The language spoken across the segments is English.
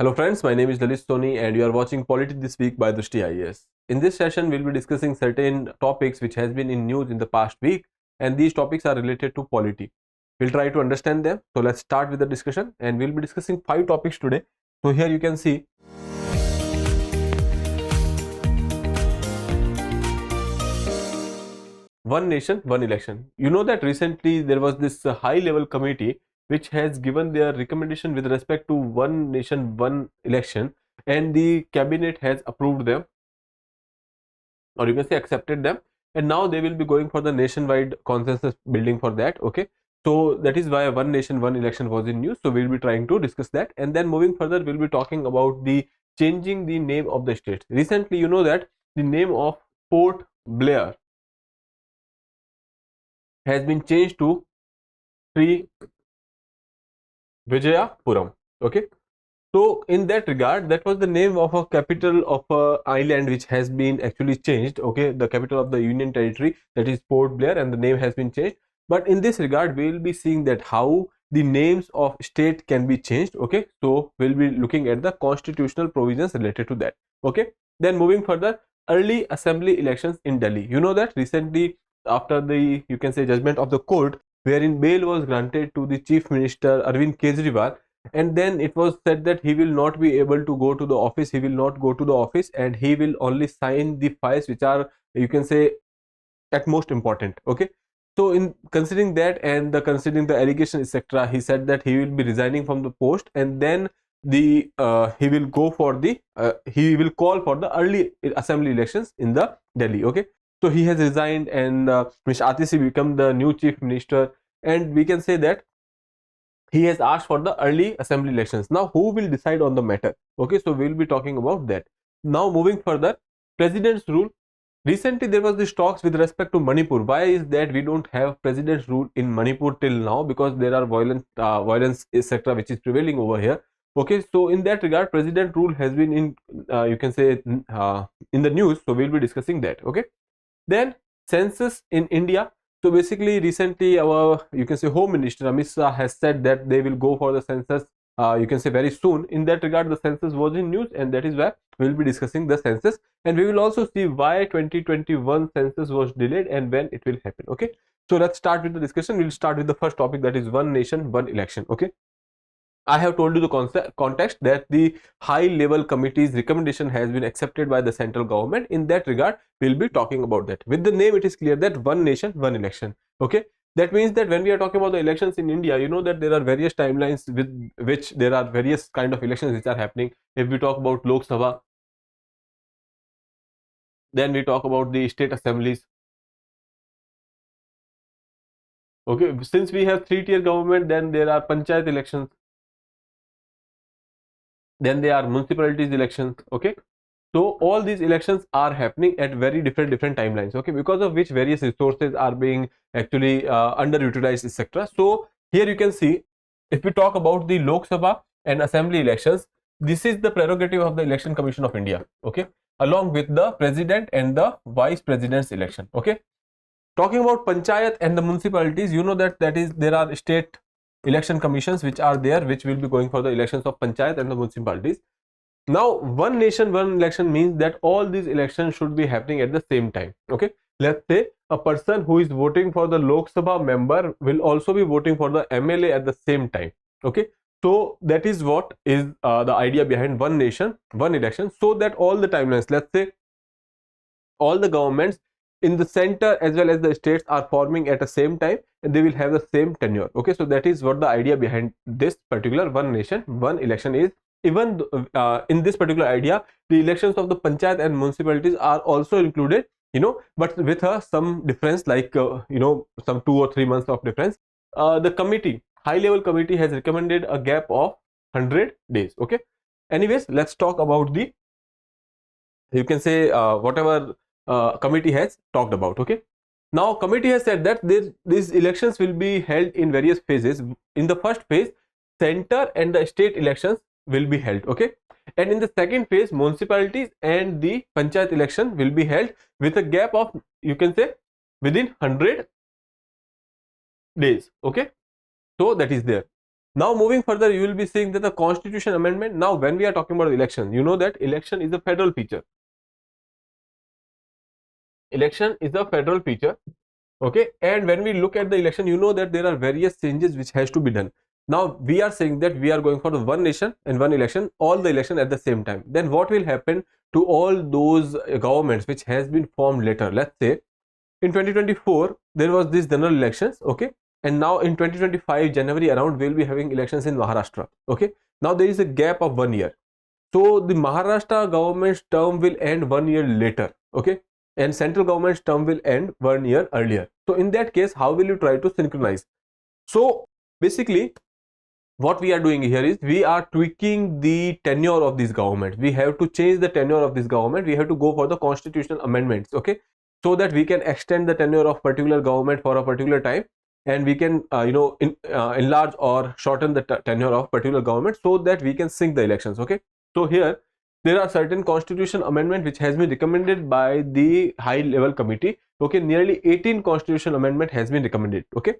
Hello friends, my name is Lalit Soni and you are watching Polity This Week by Drishti IAS. In this session, we'll be discussing certain topics which has been in news in the past week, and these topics are related to polity. We'll try to understand them. So let's start with the discussion, and we'll be discussing 5 topics today. So here you can see one nation, one election. You know that recently there was this high level committee which has given their recommendation with respect to one nation, one election, and the cabinet has approved them, or you can say accepted them, and now they will be going for the nationwide consensus building for that. Okay, so that is why one nation, one election was in news. So we'll be trying to discuss that, and then moving further, we'll be talking about the changing the name of the states. Recently, you know that the name of Port Blair has been changed to Sri Vijayapuram. Okay, so in that regard, that was the name of a capital of a island which has been actually changed. Okay, the capital of the Union Territory, that is Port Blair, and the name has been changed. But in this regard, we will be seeing that how the names of state can be changed. Okay, so we'll be looking at the constitutional provisions related to that. Okay, then moving further, early assembly elections in Delhi. You know that recently, after the, you can say, judgment of the court wherein bail was granted to the Chief Minister 𝐕𝐀𝐒 𝐏𝐫𝐞𝐥𝐢𝐬, and then it was said that he will not be able to go to the office, and he will only sign the files which are, you can say, at most important. Okay, so in considering that and considering the allegation, etc., he said that he will be resigning from the post, and then the he will go for the he will call for the early assembly elections in the Delhi. Okay, so he has resigned, and Mr. Atisi become the new chief minister, and we can say that he has asked for the early assembly elections. Now who will decide on the matter? Okay, so we will be talking about that. Now moving further, president's rule. Recently there was this talks with respect to Manipur. Why is that we don't have president's rule in Manipur till now? Because there are violence etc. which is prevailing over here. Okay, so in that regard, president rule has been in you can say in the news, so we'll be discussing that. Okay, then census in India. So basically recently our, you can say, Home Minister Amit Shah has said that they will go for the census you can say very soon. In that regard, the census was in news, and that is why we will be discussing the census, and we will also see why 2021 census was delayed and when it will happen. Okay, so let's start with the discussion. We'll start with the first topic, that is one nation, one election. Okay, I have told you the context that the high level committee's recommendation has been accepted by the central government. In that regard, we'll be talking about that. With the name, it is clear that one nation, one election. Okay, that means that when we are talking about the elections in India, you know that there are various timelines with which there are various kind of elections which are happening. If we talk about Lok Sabha, then we talk about the state assemblies. Okay, since we have 3-tier government, then there are panchayat elections, then there are municipalities elections. Okay, so all these elections are happening at very different timelines. Okay, because of which various resources are being actually underutilized, etc. So here you can see, if we talk about the Lok Sabha and assembly elections, this is the prerogative of the Election Commission of India. Okay, along with the president and the vice president's election. Okay, talking about panchayat and the municipalities, you know that there are state election commissions which are there, which will be going for the elections of panchayat and the municipalities. Now one nation, one election means that all these elections should be happening at the same time. Okay, let's say a person who is voting for the Lok Sabha member will also be voting for the MLA at the same time. Okay, so that is what is the idea behind one nation, one election, so that all the timelines, let's say all the governments in the center as well as the states are forming at the same time, and they will have the same tenure. Okay, so that is what the idea behind this particular one nation, one election is. Even in this particular idea, the elections of the panchayat and municipalities are also included, you know, but with some difference, like you know, some 2 or 3 months of difference. The committee, high level committee, has recommended a gap of 100 days. Okay, anyways, let's talk about the, you can say, whatever committee has talked about. Okay, now committee has said that these elections will be held in various phases. In the first phase, center and the state elections will be held. Okay, and in the second phase, municipalities and the panchayat election will be held with a gap of, you can say, within 100 days. Okay, so that is there. Now moving further, you will be seeing that the constitution amendment. Now when we are talking about election, you know that election is a federal feature. Election is a federal feature, okay, and when we look at the election, you know that there are various changes which has to be done. Now we are saying that we are going for the one nation and one election, all the election at the same time. Then what will happen to all those governments which has been formed later? Let's say in 2024 there was this general elections, okay, and now in 2025 January around we will be having elections in Maharashtra, okay. Now there is a gap of 1 year, so the Maharashtra government's term will end 1 year later, okay, and central government's term will end 1 year earlier. So in that case, how will you try to synchronize? So basically what we are doing here is we are tweaking the tenure of this government. We have to change the tenure of this government. We have to go for the constitutional amendments, okay, so that we can extend the tenure of particular government for a particular time, and we can enlarge or shorten the tenure of particular government so that we can sync the elections, okay. So here there are certain constitution amendment which has been recommended by the high level committee, okay. Nearly 18 constitutional amendment has been recommended, okay.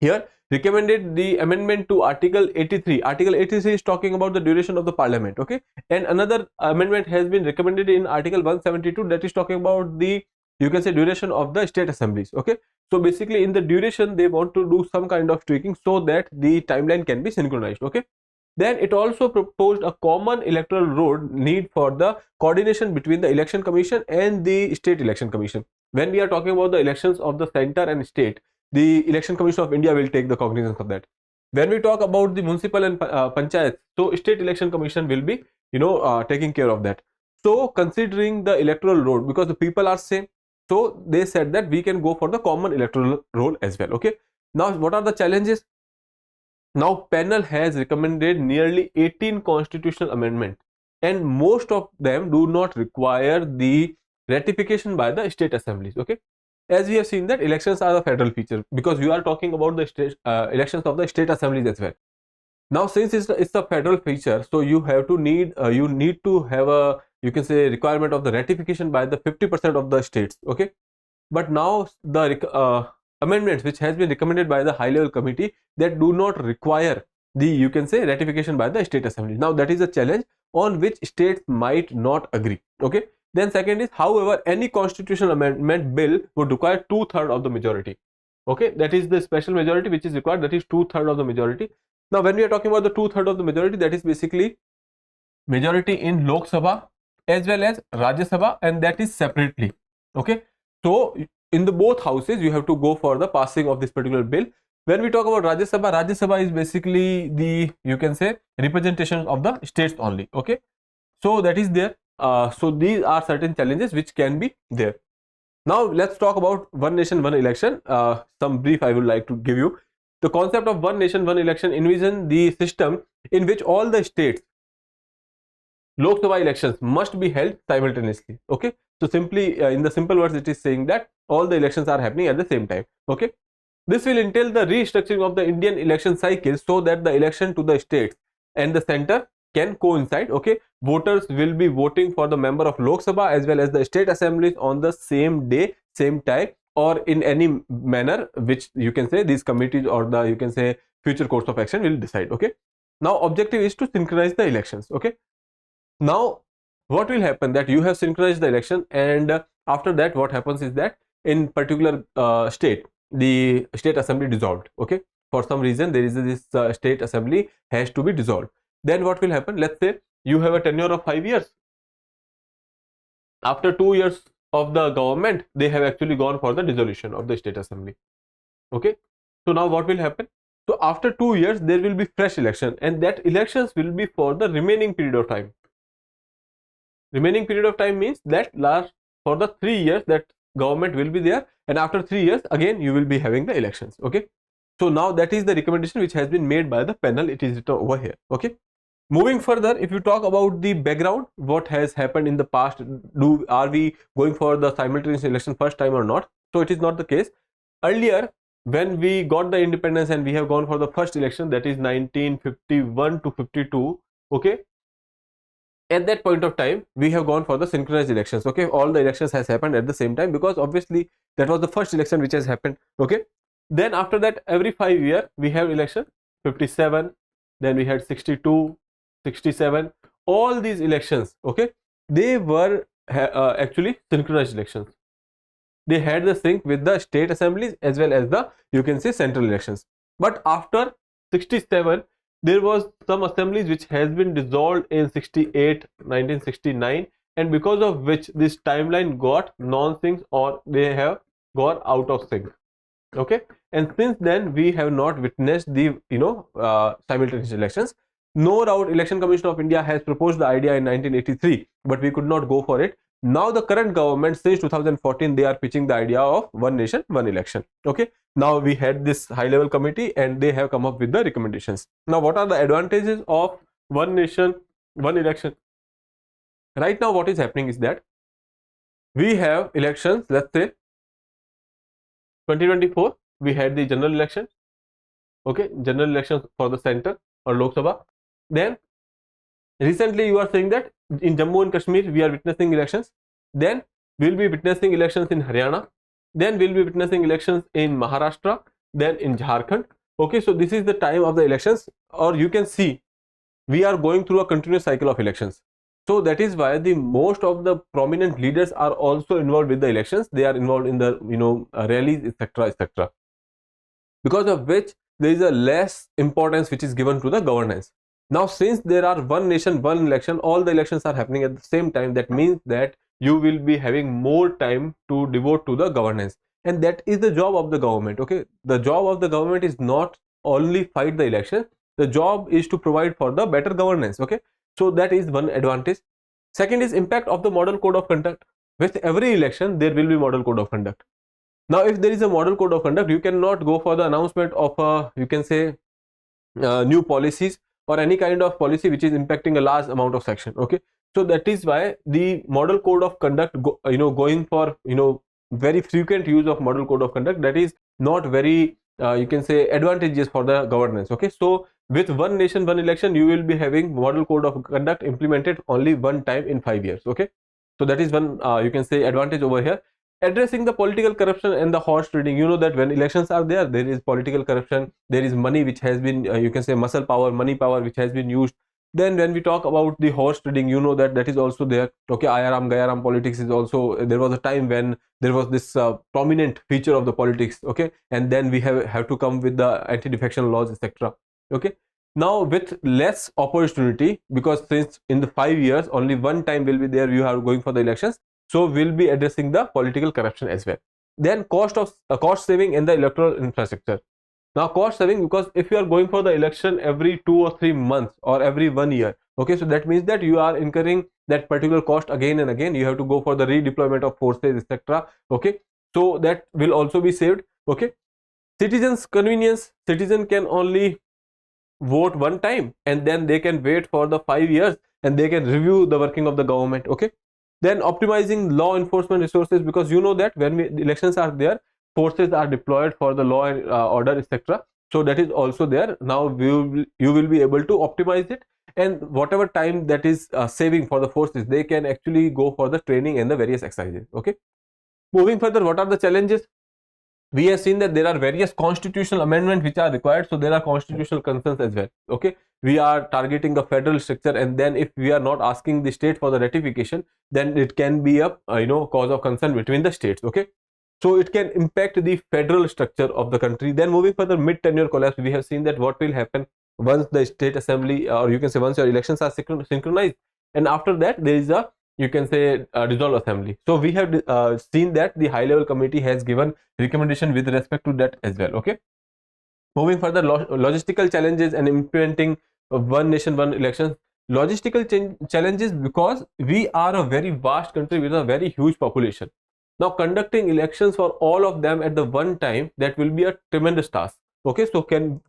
Here recommended the amendment to article 83. Article 83 is talking about the duration of the parliament, okay, and another amendment has been recommended in article 172, that is talking about the, you can say, duration of the state assemblies, okay. So basically in the duration they want to do some kind of tweaking so that the timeline can be synchronized, okay. Then it also proposed a common electoral roll need for the coordination between the election commission and the state election commission. When we are talking about the elections of the center and state, the election commission of India will take the cognizance of that. When we talk about the municipal and panchayat, so state election commission will be taking care of that. So considering the electoral roll, because the people are same, so they said that we can go for the common electoral roll as well, okay. Now what are the challenges? Now panel has recommended nearly 18 constitutional amendments, and most of them do not require the ratification by the state assemblies, okay. As we have seen that elections are a federal feature, because you are talking about the state elections of the state assemblies as well. Now since it's a federal feature, so you have to need to have a, you can say, requirement of the ratification by the 50% of the states, okay. But now the amendments which has been recommended by the high level committee, that do not require the, you can say, ratification by the state assembly. Now that is a challenge on which states might not agree, okay. Then second is, however, any constitutional amendment bill would require 2/3 of the majority, okay. That is the special majority which is required, that is 2/3 of the majority. Now when we are talking about the 2/3 of the majority, that is basically majority in Lok Sabha as well as Rajya Sabha, and that is separately, okay. So in the both houses you have to go for the passing of this particular bill. When we talk about Rajya Sabha is basically the, you can say, representation of the states only, okay. So that is there. So these are certain challenges which can be there. Now let's talk about one nation, one election. Some brief I would like to give you. The concept of one nation, one election envision the system in which all the states Lok Sabha elections must be held simultaneously, okay. So simply in the simple words, it is saying that all the elections are happening at the same time, okay. This will entail the restructuring of the Indian election cycle so that the election to the states and the center can coincide, okay. Voters will be voting for the member of Lok Sabha as well as the state assemblies on the same day, same time, or in any manner which, you can say, these committees or the, you can say, future course of action will decide, okay. Now objective is to synchronize the elections, okay. Now what will happen, that you have synchronized the election, and after that what happens is that in particular state, the state assembly dissolved, okay. For some reason there is this state assembly has to be dissolved. Then what will happen, let's say you have a tenure of 5 years. After 2 years of the government, they have actually gone for the dissolution of the state assembly, okay. So now what will happen, so after 2 years there will be fresh election, and that elections will be for the remaining period of time. Remaining period of time means that last for the 3 years that government will be there, and after 3 years again you will be having the elections, okay. So now that is the recommendation which has been made by the panel. It is written over here, okay. Moving further, if you talk about the background, what has happened in the past, are we going for the simultaneous election first time or not? So it is not the case. Earlier, when we got the independence and we have gone for the first election, that is 1951 to 52, okay. At that point of time, we have gone for the synchronized elections, okay. All the elections has happened at the same time, because obviously that was the first election which has happened, okay. Then after that, every 5 years we have election, 57, then we had 62, 67. All these elections, okay, they were actually synchronized elections. They had the sync with the state assemblies as well as the, you can say, central elections. But after 67, there was some assemblies which has been dissolved in 68, 1969, and because of which this timeline got non-sync, or they have got out of sync. Okay, and since then we have not witnessed the simultaneous elections. No doubt Election Commission of India has proposed the idea in 1983, but we could not go for it. Now the current government, since 2014, they are pitching the idea of one nation, one election. Okay, now we had this high level committee and they have come up with the recommendations. Now what are the advantages of one nation, one election? Right now what is happening is that we have elections. Let's say 2024 we had the general election, okay, general elections for the center or Lok Sabha. Then recently you are saying that in Jammu and Kashmir we are witnessing elections, then we will be witnessing elections in Haryana, then we will be witnessing elections in Maharashtra, then in Jharkhand. Okay, so this is the time of the elections, or you can see we are going through a continuous cycle of elections. So that is why the most of the prominent leaders are also involved with the elections. They are involved in the rallies, etc., etc. Because of which there is a less importance which is given to the governance. Now since there are one nation, one election, all the elections are happening at the same time, that means that you will be having more time to devote to the governance, and that is the job of the government. Okay, the job of the government is not only fight the election, the job is to provide for the better governance. Okay, so that is one advantage. Second is impact of the model code of conduct. With every election there will be model code of conduct. Now if there is a model code of conduct, you cannot go for the announcement of you can say new policies or any kind of policy which is impacting a large amount of section. Okay, so that is why the model code of conduct going for very frequent use of model code of conduct, that is not very you can say advantageous for the governance. Okay, so with one nation, one election, you will be having model code of conduct implemented only one time in 5 years. Okay, so that is one you can say advantage over here. Addressing the political corruption and the horse trading. You know that when elections are there, there is political corruption, there is money which has been you can say muscle power, money power which has been used. Then when we talk about the horse trading, you know that that is also there. Okay, Ayaram Gayaram politics is also, there was a time when there was this prominent feature of the politics. Okay, and then we have to come with the anti-defection laws, etc. Okay, now with less opportunity, because since in the 5 years only one time will be there, you are going for the elections, so we'll be addressing the political corruption as well. Then cost saving in the electoral infrastructure. Now cost saving, because if you are going for the election every 2 or 3 months or every 1 year, okay, so that means that you are incurring that particular cost again and again. You have to go for the redeployment of forces, etc. Okay, so that will also be saved. Okay, citizens convenience. Citizen can only vote one time and then they can wait for the 5 years and they can review the working of the government. Okay, then optimizing law enforcement resources, because you know that when the elections are there, forces are deployed for the law and order, etc. So that is also there. Now you will be able to optimize it, and whatever time that is saving for the forces, they can actually go for the training and the various exercises. Okay, moving further, what are the challenges? We have seen that there are various constitutional amendments which are required, so there are constitutional concerns as well. Okay, we are targeting a federal structure, and then if we are not asking the state for the ratification, then it can be a cause of concern between the states. Okay, so it can impact the federal structure of the country. Then moving further, mid tenure collapse. We have seen that what will happen once the state assembly, or you can say once your elections are synchronized, and after that there is a, you can say, dissolved assembly. So we have seen that the high level committee has given recommendation with respect to that as well. Okay, moving further, logistical challenges and implementing one nation, one election. Logistical challenges, because we are a very vast country with a very huge population. Now conducting elections for all of them at the one time, that will be a tremendous task. Okay, so can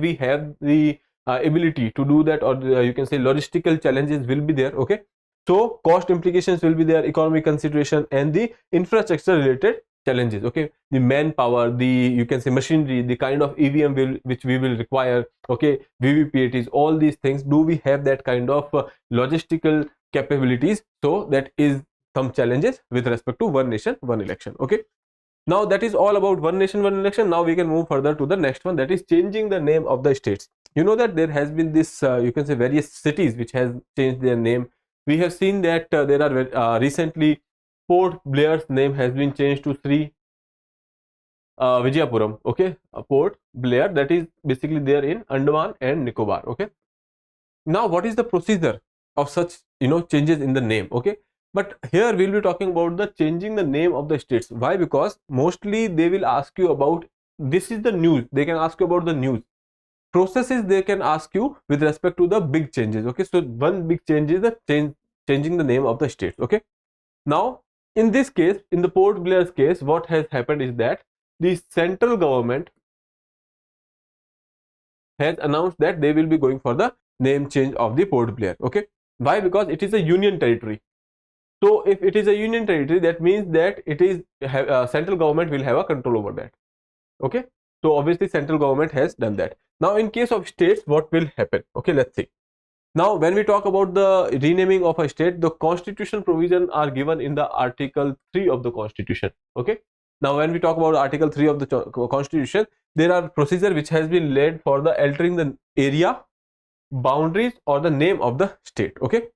we have the ability to do that, or you can say logistical challenges will be there. Okay, so cost implications will be there, economic consideration, and the infrastructure related challenges. Okay, the manpower, the, you can say, machinery, the kind of EVM which we will require. Okay, VVPATs, all these things, do we have that kind of logistical capabilities? So that is some challenges with respect to one nation, one election. Okay, Now that is all about one nation, one election. Now we can move further to the next one, that is changing the name of the states. You know that there has been this, you can say, various cities which has changed their name. We have seen that there are recently Port Blair's name has been changed to Sri Vijayapuram. Okay, Port Blair, that is basically there in Andaman and Nicobar. Okay. Now what is the procedure of such changes in the name? Okay, but here we'll be talking about the changing the name of the states. Why? Because mostly they will ask you about, this is the news, they can ask you about the news processes, they can ask you with respect to the big changes. Okay, so one big change is the changing the name of the states. Okay, now in this case, in the Port Blair's case, what has happened is that the central government has announced that they will be going for the name change of the Port Blair. Okay, why? Because it is a union territory. So if it is a union territory, that means that it is central government will have a control over that. Okay, so obviously central government has done that. Now in case of states, what will happen? Okay, let's see. Now when we talk about the renaming of a state, the constitutional provision are given in the Article 3 of the Constitution. Okay, now when we talk about Article 3 of the Constitution, there are procedure which has been laid for the altering the area, boundaries or the name of the state. Okay,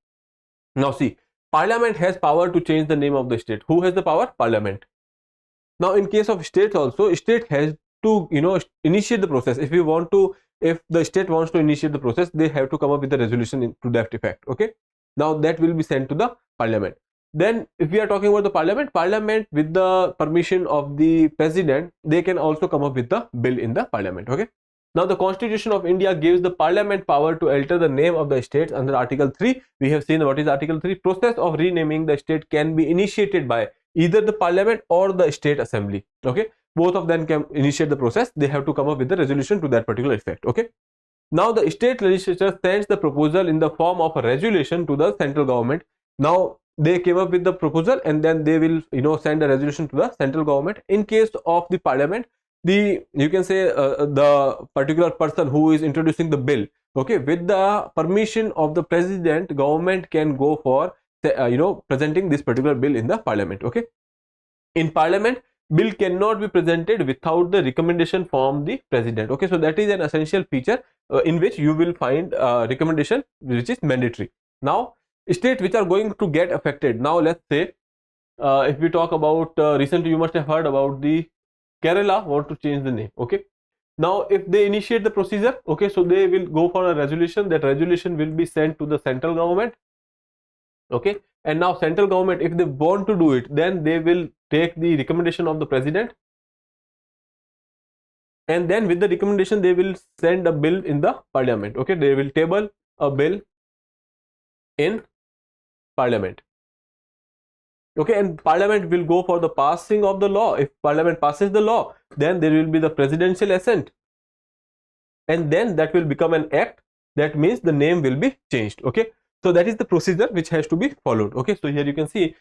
now see, Parliament has power to change the name of the state. Who has the power? Parliament. Now in case of states also, state has to initiate the process. If the state wants to initiate the process, they have to come up with a resolution to that effect. Okay, now that will be sent to the Parliament. Then if we are talking about the Parliament with the permission of the President, they can also come up with the bill in the Parliament. Okay, now the Constitution of India gives the Parliament power to alter the name of the states under Article 3. We have seen what is Article 3. Process of renaming the state can be initiated by either the Parliament or the State Assembly. Okay, both of them can initiate the process. They have to come up with a resolution to that particular effect. Okay, now the state legislature sends the proposal in the form of a resolution to the central government. Now they came up with the proposal and then they will send a resolution to the central government. In case of the Parliament, you can say the particular person who is introducing the bill, okay, with the permission of the President, government can go for presenting this particular bill in the Parliament. Okay, in Parliament, bill cannot be presented without the recommendation from the President. Okay, so that is an essential feature in which you will find recommendation which is mandatory. Now states which are going to get affected, now let's say if we talk about recently you must have heard about the Kerala want to change the name. Okay, now if they initiate the procedure, okay, so they will go for a resolution. That resolution will be sent to the central government. Okay, and now central government, if they want to do it, then they will take the recommendation of the President, and then with the recommendation they will send a bill in the Parliament. Okay, they will table a bill in Parliament. Okay, and Parliament will go for the passing of the law. If Parliament passes the law, then there will be the presidential assent, and then that will become an act. That means the name will be changed. Okay, so that is the procedure which has to be followed. Okay, so here you can see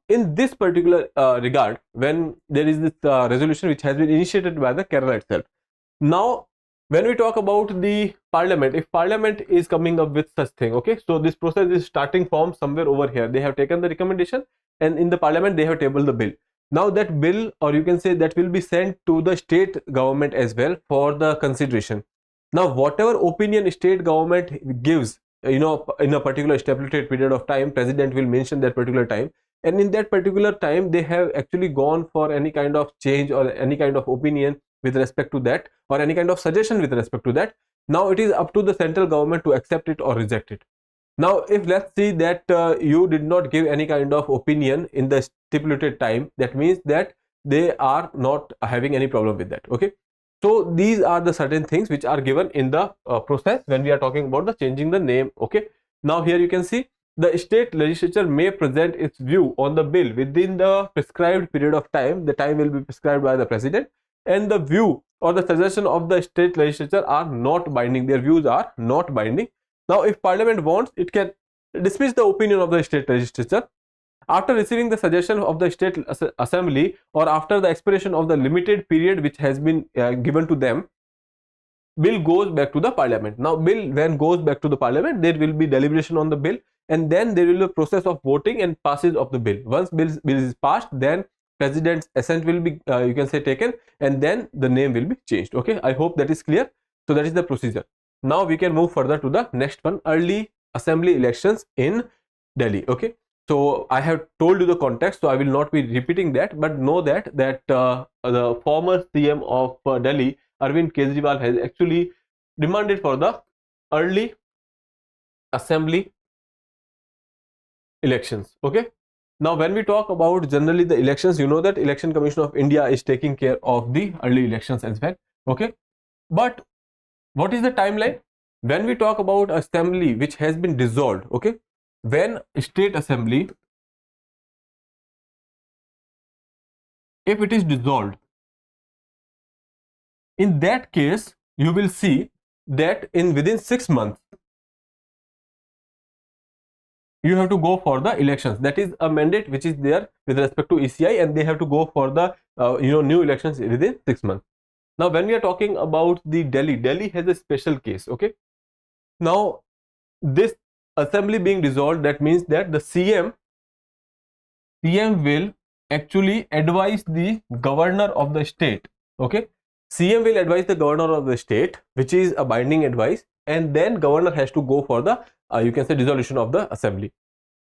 in this particular regard, when there is this resolution which has been initiated by the Kerala itself. Now when we talk about the Parliament, if Parliament is coming up with such thing, okay, so this process is starting from somewhere over here. They have taken the recommendation, and in the Parliament they have tabled the bill. Now that bill, or you can say that, will be sent to the state government as well for the consideration. Now whatever opinion state government gives, in a particular stipulated period of time, President will mention that particular time, and in that particular time they have actually gone for any kind of change or any kind of opinion with respect to that, or any kind of suggestion with respect to that. Now it is up to the central government to accept it or reject it. Now if let's see that you did not give any kind of opinion in the stipulated time, that means that they are not having any problem with that. Okay, so these are the certain things which are given in the process when we are talking about the changing the name. Okay, now here you can see the state legislature may present its view on the bill within the prescribed period of time. The time will be prescribed by the President, and the view or the suggestion of the state legislature are not binding. Their views are not binding. Now if Parliament wants, it can dismiss the opinion of the state legislature after receiving the suggestion of the state assembly, or after the expiration of the limited period which has been given to them. Bill goes back to the Parliament. Now bill when goes back to the Parliament, there will be deliberation on the bill, and then there will be a process of voting and passage of the bill. Once bill is passed, then president's assent will be you can say taken, and then the name will be changed. Okay, I hope that is clear. So that is the procedure. Now we can move further to the next one, early assembly elections in Delhi. Okay, so I have told you the context, so I will not be repeating that, but know that the former CM of Delhi, Arvind Kejriwal, has actually demanded for the early assembly elections. Okay, now when we talk about generally the elections, you know that Election Commission of India is taking care of the early elections as well. Okay, but what is the timeline when we talk about assembly which has been dissolved? Okay, when state assembly, if it is dissolved, in that case you will see that in within 6 months you have to go for the elections. That is a mandate which is there with respect to ECI, and they have to go for the new elections within 6 months. Now when we are talking about the Delhi has a special case. Okay, now this assembly being dissolved, that means that the CM will actually advise the governor of the state. Okay, CM will advise the governor of the state, which is a binding advice, and then governor has to go for the you can say dissolution of the assembly.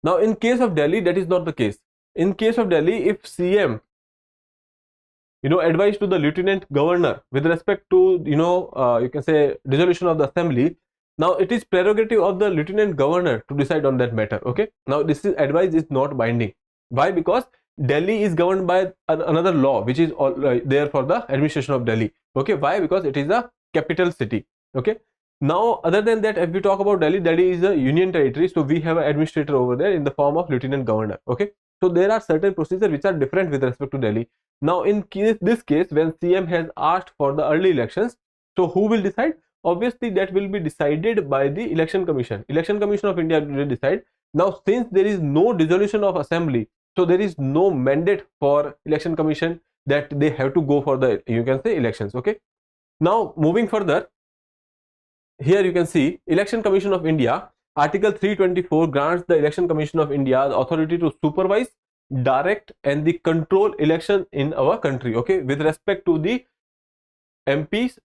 Now in case of Delhi, that is not the case. In case of Delhi, if CM advice to the lieutenant governor with respect to you can say dissolution of the assembly, now it is prerogative of the lieutenant governor to decide on that matter. Okay, now this advice is not binding. Why? Because Delhi is governed by another law which is there for the administration of Delhi. Okay, why? Because it is a capital city. Okay, now other than that, if we talk about Delhi is a union territory, so we have an administrator over there in the form of lieutenant governor. Okay, so there are certain procedures which are different with respect to Delhi. Now in this case, when CM has asked for the early elections, so who will decide? Obviously that will be decided by the Election Commission. Election Commission of India will decide. Now since there is no dissolution of assembly, so there is no mandate for Election Commission that they have to go for the you can say elections. Okay, now moving further, here you can see Election Commission of India, Article 324 grants the Election Commission of India the authority to supervise, direct and the control election in our country. Okay, with respect to the MPs,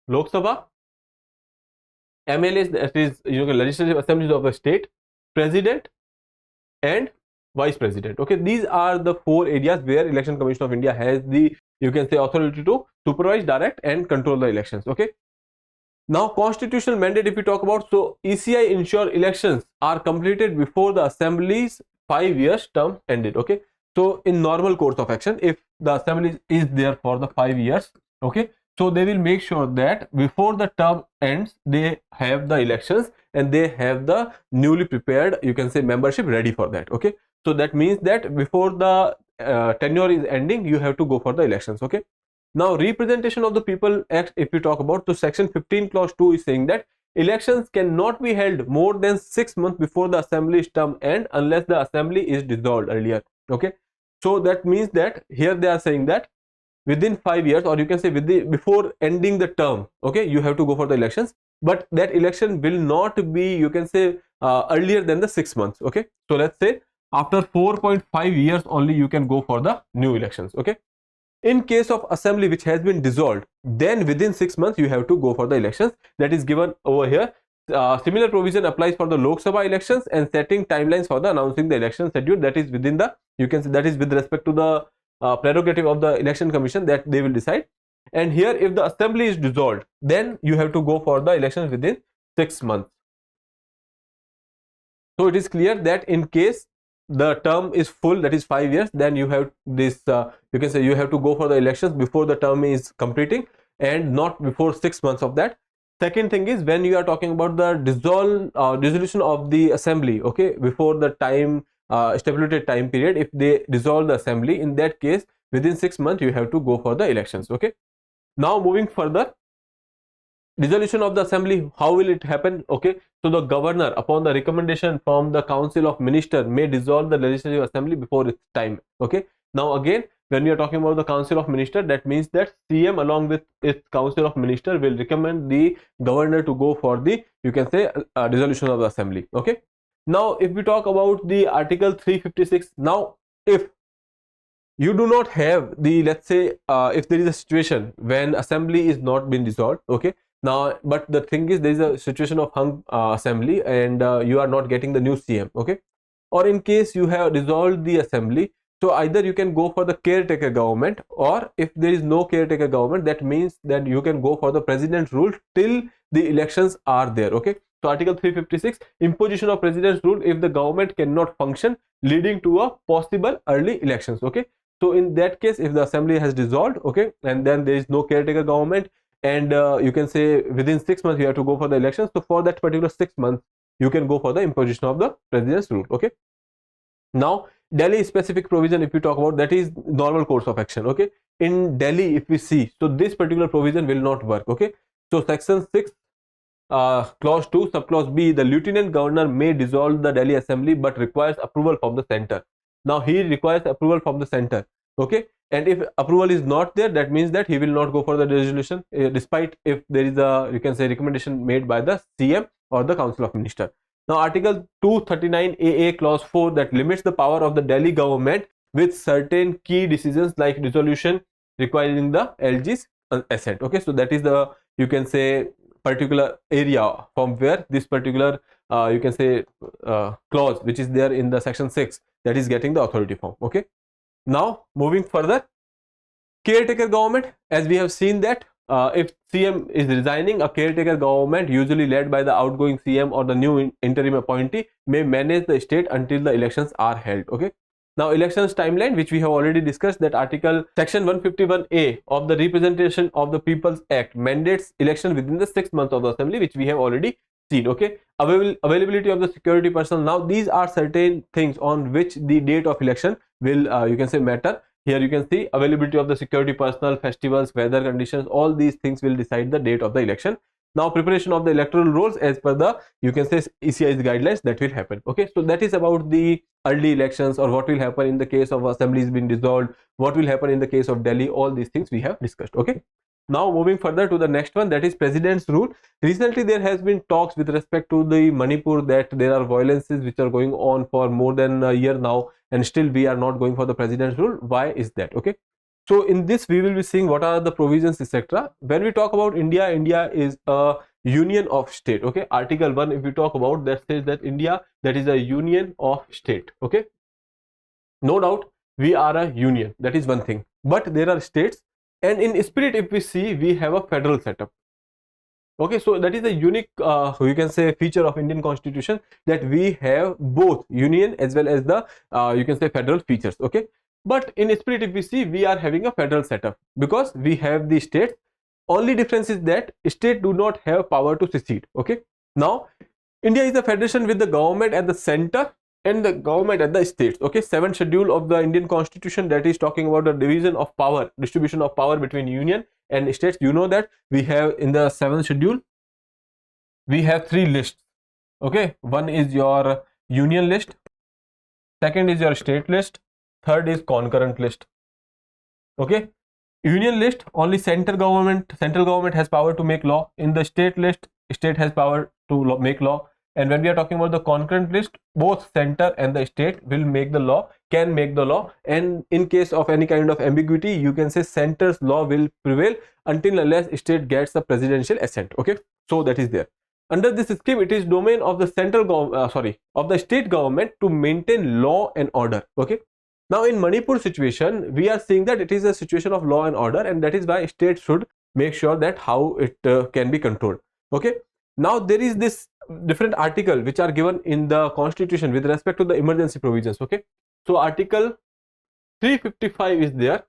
Lok Sabha, MLAs, that is legislative assemblies of the state, president and vice president. Okay, these are the 4 areas where Election Commission of India has the you can say authority to supervise, direct and control the elections. Okay, now constitutional mandate, if we talk about, so ECI ensure elections are completed before the assembly's 5 years term ended. Okay, so in normal course of action, if the assembly is there for the 5 years, okay, so they will make sure that before the term ends they have the elections and they have the newly prepared you can say membership ready for that. Okay, so that means that before the tenure is ending you have to go for the elections. Okay, now Representation of the People Act, if we talk about, so section 15 clause 2 is saying that elections cannot be held more than 6 months before the assembly's term end unless the assembly is dissolved earlier. Okay, so that means that here they are saying that within 5 years, or you can say before ending the term, okay, you have to go for the elections, but that election will not be you can say earlier than the 6 months. Okay, so let's say after 4.5 years only you can go for the new elections. Okay, in case of assembly which has been dissolved, then within 6 months you have to go for the elections. That is given over here. Similar provision applies for the Lok Sabha elections and setting timelines for the announcing the election schedule. That is within the you can say that is with respect to the prerogative of the Election Commission that they will decide. And here if the assembly is dissolved, then you have to go for the elections within 6 months. So it is clear that in case the term is full, that is 5 years, then you have this you can say you have to go for the elections before the term is completing and not before 6 months of that. Second thing is when you are talking about the dissolution of the assembly, okay, before the time stipulated time period, if they dissolve the assembly, in that case within 6 months you have to go for the elections. Okay, now moving further, dissolution of the assembly, how will it happen? Okay, so the governor upon the recommendation from the council of ministers may dissolve the legislative assembly before its time. Okay, now again when we are talking about the council of ministers, that means that CM along with its council of ministers will recommend the governor to go for the you can say dissolution of the assembly. Okay, now if we talk about the article 356, now if you do not have the, let's say, if there is a situation when assembly is not been dissolved, okay, now, but the thing is, there is a situation of hung assembly, and you are not getting the new CM, okay, or in case you have dissolved the assembly, so either you can go for the caretaker government, or if there is no caretaker government, that means that you can go for the president's rule till the elections are there, okay. So article 356, imposition of president's rule if the government cannot function, leading to a possible early elections, okay. So in that case, if the assembly has dissolved, okay, and then there is no caretaker government, and you can say within 6 months you have to go for the elections, so for that particular 6 months you can go for the imposition of the president's rule, okay. Now Delhi specific provision, if we talk about, that is normal course of action, okay. In Delhi, if we see, so this particular provision will not work, okay. So section 6, clause 2, subclause B, the lieutenant governor may dissolve the Delhi assembly but requires approval from the center. Now he requires approval from the center, okay, and if approval is not there, that means that he will not go for the resolution, despite if there is a, you can say, recommendation made by the CM or the Council of Ministers. Now article 239 AA clause 4, that limits the power of the Delhi government with certain key decisions like resolution requiring the LG's assent, okay. So that is the, you can say, particular area from where this particular you can say clause which is there in the section 6, that is getting the authority from, okay. Now moving further, caretaker government, as we have seen that if CM is resigning, a caretaker government usually led by the outgoing CM or the new interim appointee may manage the state until the elections are held, okay. Now elections timeline, which we have already discussed, that article section 151A of the Representation of the People's Act mandates election within the 6 months of the assembly, which we have already seen, okay. Availability of the security personnel, now these are certain things on which the date of election will you can say matter. Here you can see availability of the security personnel, festivals, weather conditions, all these things will decide the date of the election. Now preparation of the electoral rolls as per the, you can say, ECI's guidelines, that will happen, okay. So that is about the early elections, or what will happen in the case of assemblies being dissolved, what will happen in the case of Delhi, all these things we have discussed, okay. Now moving further to the next one, that is president's rule. Recently there has been talks with respect to the Manipur that there are violences which are going on for more than a year now, and still we are not going for the president's rule. Why is that, okay. So in this we will be seeing what are the provisions, etc. When we talk about India, India is a union of state, okay. Article 1, if we talk about, that says that India, that is a union of state, okay. No doubt we are a union, that is one thing, but there are states, and in spirit if we see, we have a federal setup, okay. So that is a unique you can say feature of Indian constitution, that we have both union as well as the you can say federal features, okay. But in spirit if we see, we are having a federal setup because we have the states. Only difference is that states do not have power to secede, okay. Now India is a federation with the government at the center and the government at the states, okay. 7th schedule of the Indian constitution, that is talking about the division of power, distribution of power between union and states. You know that we have in the 7th schedule, we have 3 lists, okay. One is your union list, second is your state list, third is concurrent list, okay. Union list, only central government has power to make law. In the state list, state has power to make law. And when we are talking about the concurrent list, both center and the state will make the law, can make the law, and in case of any kind of ambiguity, you can say center's law will prevail until unless state gets the presidential assent, okay. So that is there. Under this scheme, it is domain of the of the state government to maintain law and order, okay. Now in Manipur situation, we are seeing that it is a situation of law and order, and that is why state should make sure that how it can be controlled, okay. Now there is this different article which are given in the constitution with respect to the emergency provisions, okay. So article 355 is there,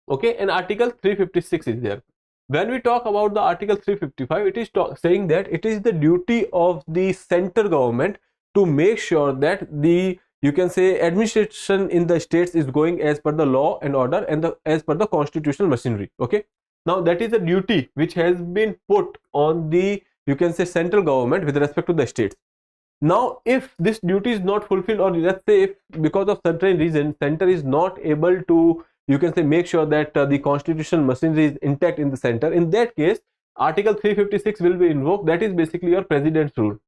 okay, and article 356 is there. When we talk about the article 355, it is saying that it is the duty of the center government to make sure that the, you can say, administration in the states is going as per the law and order and as per the constitutional machinery, okay. Now that is a duty which has been put on the, you can say, central government with respect to the states. Now if this duty is not fulfilled, or let's say if because of certain reason center is not able to, you can say, make sure that the constitutional machinery is intact in the center, in that case article 356 will be invoked. That is basically your president's rule,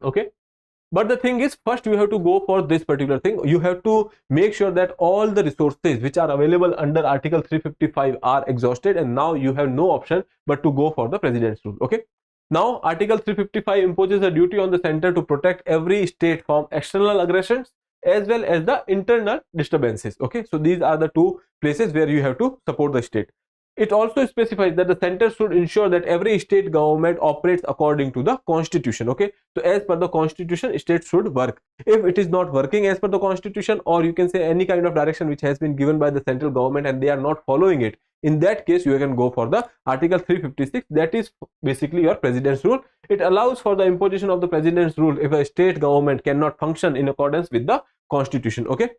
okay. But the thing is, first you have to go for this particular thing. You have to make sure that all the resources which are available under Article 355 are exhausted, and now you have no option but to go for the president's rule. Okay. Now Article 355 imposes a duty on the center to protect every state from external aggressions as well as the internal disturbances. Okay, so these are the two places where you have to support the state. It also specifies that the center should ensure that every state government operates according to the constitution. Okay, so as per the constitution, states should work. If it is not working as per the constitution, or you can say any kind of direction which has been given by the central government and they are not following it, in that case you can go for the Article 356, that is basically your president's rule. It allows for the imposition of the president's rule if a state government cannot function in accordance with the constitution. Okay,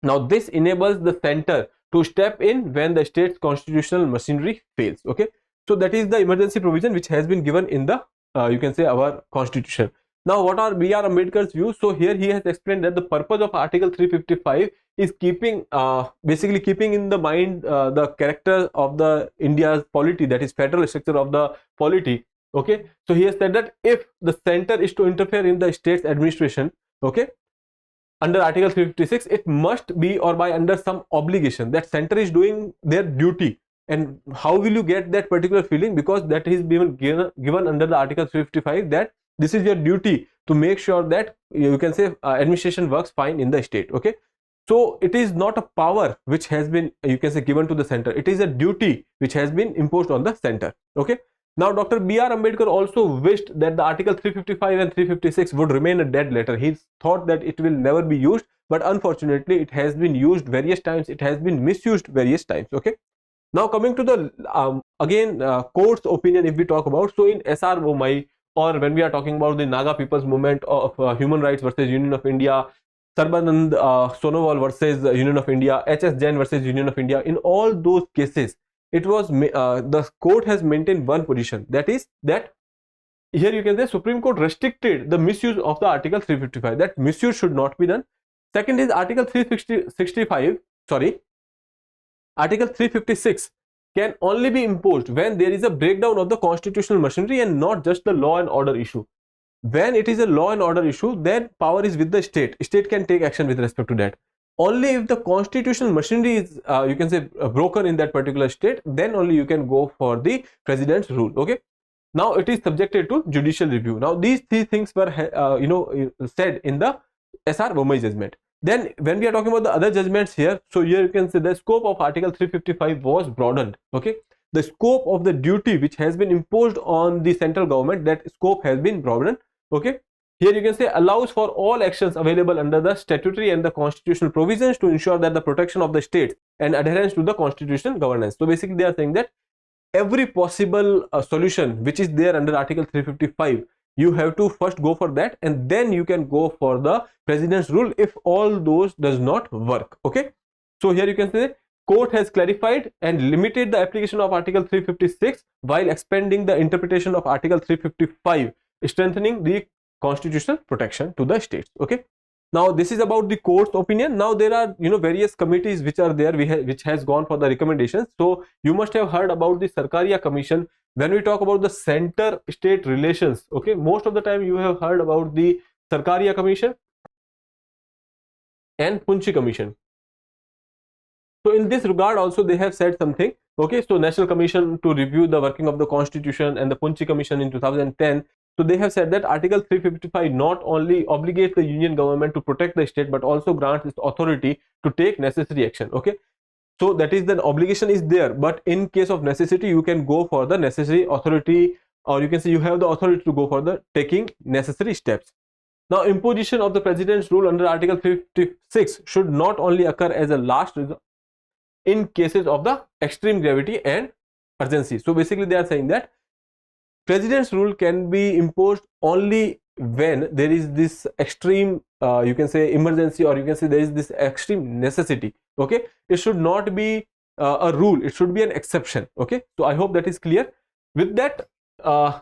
now this enables the center to step in when the state's constitutional machinery fails. Okay, so that is the emergency provision which has been given in the you can say our constitution. Now what are B.R. Ambedkar's views? So here he has explained that the purpose of Article 355 is keeping basically keeping in the mind the character of the India's polity, that is federal structure of the polity. Okay, so he has said that if the center is to interfere in the state's administration, okay, under Article 356, it must be or by under some obligation that center is doing their duty. And how will you get that particular feeling? Because that is given under the Article 355 that this is your duty to make sure that you can say administration works fine in the state. Okay, so it is not a power which has been you can say given to the center, it is a duty which has been imposed on the center. Okay, now Dr. B.R. Ambedkar also wished that the Article 355 and 356 would remain a dead letter. He thought that it will never be used, but unfortunately it has been used various times, it has been misused various times. Okay, now coming to the court's opinion, if we talk about, so in S.R. Bommai, or when we are talking about the Naga People's Movement of Human Rights versus Union of India, Sarbanand Sonowal versus Union of India, H.S. Jain versus Union of India, in all those cases, it was the court has maintained one position, that is that here you can say Supreme Court restricted the misuse of the Article 355, that misuse should not be done. Second is Article 356 can only be imposed when there is a breakdown of the constitutional machinery and not just the law and order issue. When it is a law and order issue, then power is with the state. State can take action with respect to that. Only if the constitutional machinery is you can say broken in that particular state, then only you can go for the president's rule. Okay, now it is subjected to judicial review. Now these three things were said in the S.R. Bommai judgment. Then when we are talking about the other judgments here, so here you can say the scope of Article 355 was broadened. Okay, the scope of the duty which has been imposed on the central government, that scope has been broadened. Okay, here you can say allows for all actions available under the statutory and the constitutional provisions to ensure that the protection of the states and adherence to the constitutional governance. So basically they are saying that every possible solution which is there under Article 355, you have to first go for that, and then you can go for the president's rule if all those does not work. Okay, so here you can say court has clarified and limited the application of Article 356 while expanding the interpretation of Article 355, strengthening the constitutional protection to the states. Okay, now this is about the court's opinion. Now there are various committees which are there which has gone for the recommendations. So you must have heard about the Sarkaria Commission. When we talk about the center state relations, okay, most of the time you have heard about the Sarkaria Commission and Punchi Commission. So in this regard also they have said something. Okay, so National Commission to review the working of the Constitution and the Punchi Commission in 2010. So they have said that Article 355 not only obligates the union government to protect the state, but also grants its authority to take necessary action. Okay, so that is, the obligation is there, but in case of necessity you can go for the necessary authority, or you can say you have the authority to go for the taking necessary steps. Now imposition of the president's rule under Article 356 should not only occur as a last resort in cases of the extreme gravity and urgency. So basically they are saying that president's rule can be imposed only when there is this extreme you can say emergency, or you can say there is this extreme necessity. Okay, it should not be a rule, it should be an exception. Okay, so I hope that is clear. With that,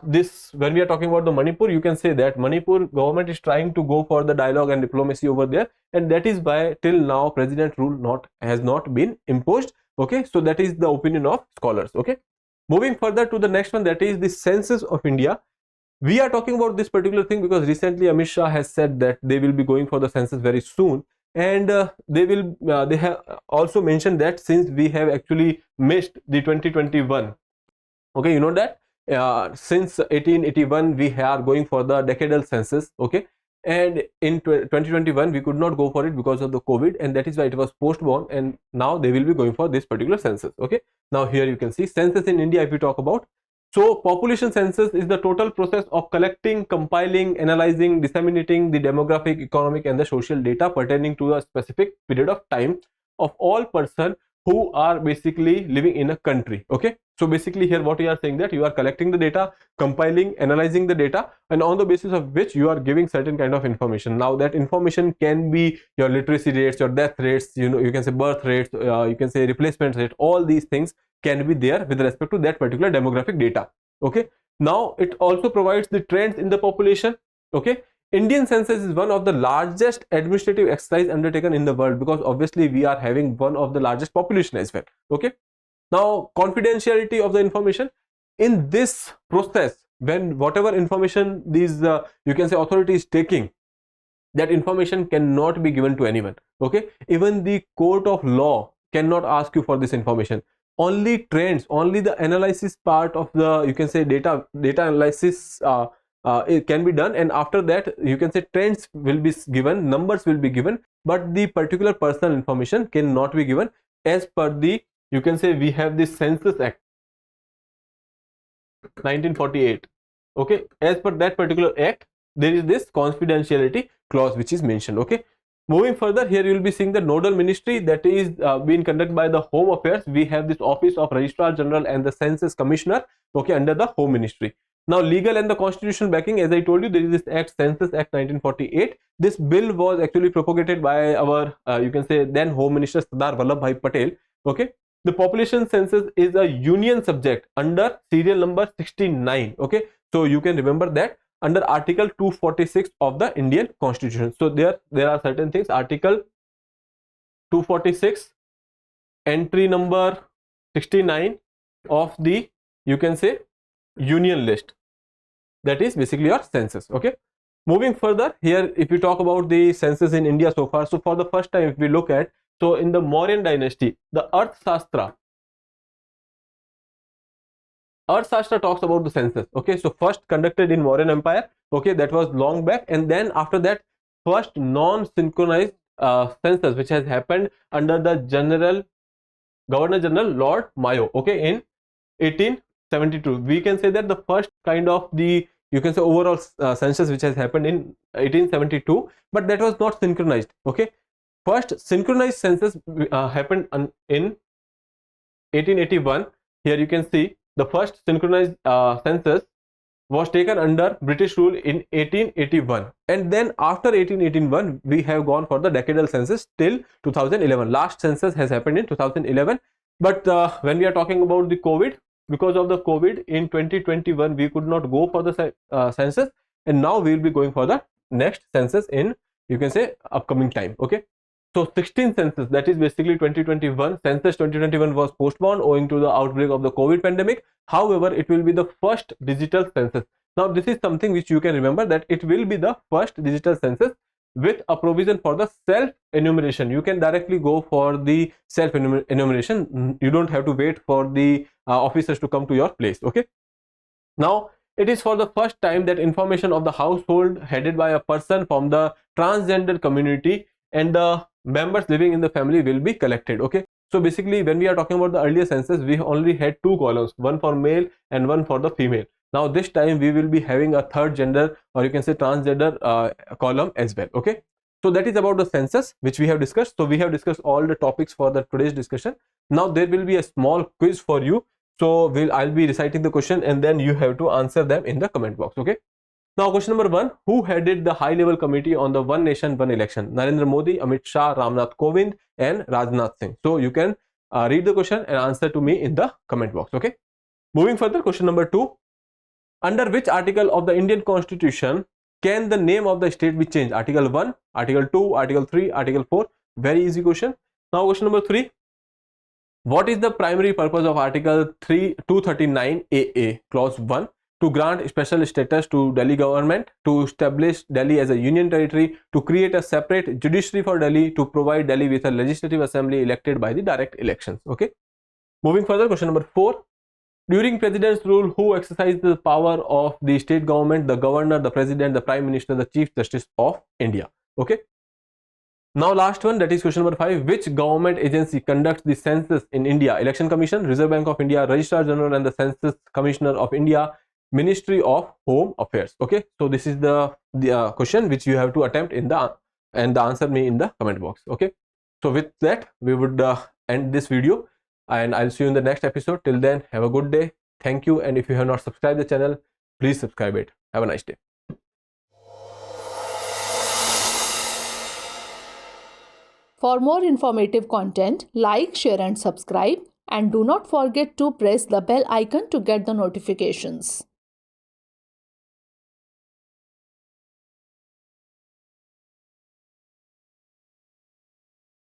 this when we are talking about the Manipur, you can say that Manipur government is trying to go for the dialogue and diplomacy over there, and that is why till now president rule has not been imposed. Okay, so that is the opinion of scholars. Okay, moving further to the next one, that is the Census of India. We are talking about this particular thing because recently Amit Shah has said that they will be going for the census very soon, and they have also mentioned that since we have actually missed the 2021, okay, you know that since 1881 we are going for the decadal census, okay, and in 2021 we could not go for it because of the COVID, and that is why it was postponed, and now they will be going for this particular census. Okay, now here you can see census in India. If we talk about, so population census is the total process of collecting, compiling, analyzing, disseminating the demographic, economic and the social data pertaining to a specific period of time of all persons who are basically living in a country. Okay, so basically here what we are saying that you are collecting the data, compiling, analyzing the data, and on the basis of which you are giving certain kind of information. Now that information can be your literacy rates, your death rates, you can say birth rates, you can say replacement rate, all these things can be there with respect to that particular demographic data. Okay, now it also provides the trends in the population. Okay, Indian census is one of the largest administrative exercise undertaken in the world because obviously we are having one of the largest population as well. Okay, now confidentiality of the information in this process, when whatever information these you can say authority is taking, that information cannot be given to anyone. Okay, even the court of law cannot ask you for this information. Only trends, only the analysis part of the, you can say, data analysis it can be done, and after that you can say trends will be given, numbers will be given, but the particular personal information cannot be given as per the, you can say, we have this Census Act 1948. Okay, as per that particular act there is this confidentiality clause which is mentioned. Okay, moving further, here you will be seeing the nodal ministry that is being conducted by the Home Affairs. We have this Office of Registrar General and the Census Commissioner, okay, under the Home Ministry. Now legal and the constitutional backing, as I told you, there is this act, Census Act 1948. This bill was actually propagated by our you can say then Home Minister Sardar Vallabhbhai Patel. Okay, the population census is a union subject under serial number 69. Okay, so you can remember that under article 246 of the Indian Constitution. So there are certain things, article 246 entry number 69 of the, you can say, union list, that is basically your census. Okay, moving further, here if we talk about the census in India so far, so for the first time if we look at, so in the Mauryan dynasty, the Arthashastra talks about the census. Okay, so first conducted in Mauryan Empire, okay, that was long back, and then after that first non-synchronized census which has happened under the Governor General Lord Mayo, okay, in 1872. We can say that the first kind of the, you can say, overall census which has happened in 1872, but that was not synchronized. Okay, first synchronized census happened in 1881. Here you can see the first synchronized census was taken under British rule in 1881, and then after 1881 we have gone for the decadal census till 2011. Last census has happened in 2011, but when we are talking about the COVID, because of the COVID in 2021 we could not go for the census, and now we will be going for the next census in, you can say, upcoming time. Okay, so 16th census, that is basically 2021 census 2021 was postponed owing to the outbreak of the COVID pandemic. However, it will be the first digital census. Now this is something which you can remember, that it will be the first digital census with a provision for the self enumeration. You can directly go for the self enumeration. You don't have to wait for the officers to come to your place. Okay, now it is for the first time that information of the household headed by a person from the transgender community and the members living in the family will be collected. Okay, so basically when we are talking about the earlier census, we only had two columns, one for male and one for the female. Now this time we will be having a third gender, or you can say transgender column as well. Okay, so that is about the census which we have discussed. So we have discussed all the topics for the today's discussion. Now there will be a small quiz for you. So I'll be reciting the question and then you have to answer them in the comment box. Okay, now question number 1, who headed the high level committee on the One Nation One Election? Narendra Modi, Amit Shah, Ramnath Kovind and Rajnath Singh. So you can read the question and answer to me in the comment box. Okay, moving further, question number 2, under which article of the Indian Constitution can the name of the state be changed? Article 1, Article 2, Article 3, Article 4. Very easy question. Now question number 3, what is the primary purpose of Article 239 AA clause 1? to grant special status to Delhi government, to establish Delhi as a union territory, to create a separate judiciary for Delhi, to provide Delhi with a legislative assembly elected by the direct elections. Okay. Moving further, question number 4. During president's rule, who exercised the power of the state government? The governor, the president, the prime minister, the chief justice of India. Okay. Now last one, that is question number 5. Which government agency conducts the census in India? Election Commission, Reserve Bank of India, Registrar General and the Census Commissioner of India, Ministry of Home Affairs. Okay, so this is the question which you have to attempt in the answer me in the comment box. Okay, so with that we would end this video, and I'll see you in the next episode. Till then, have a good day. Thank you, and if you have not subscribed the channel, please subscribe it. Have a nice day. For more informative content, like, share and subscribe, and do not forget to press the bell icon to get the notifications.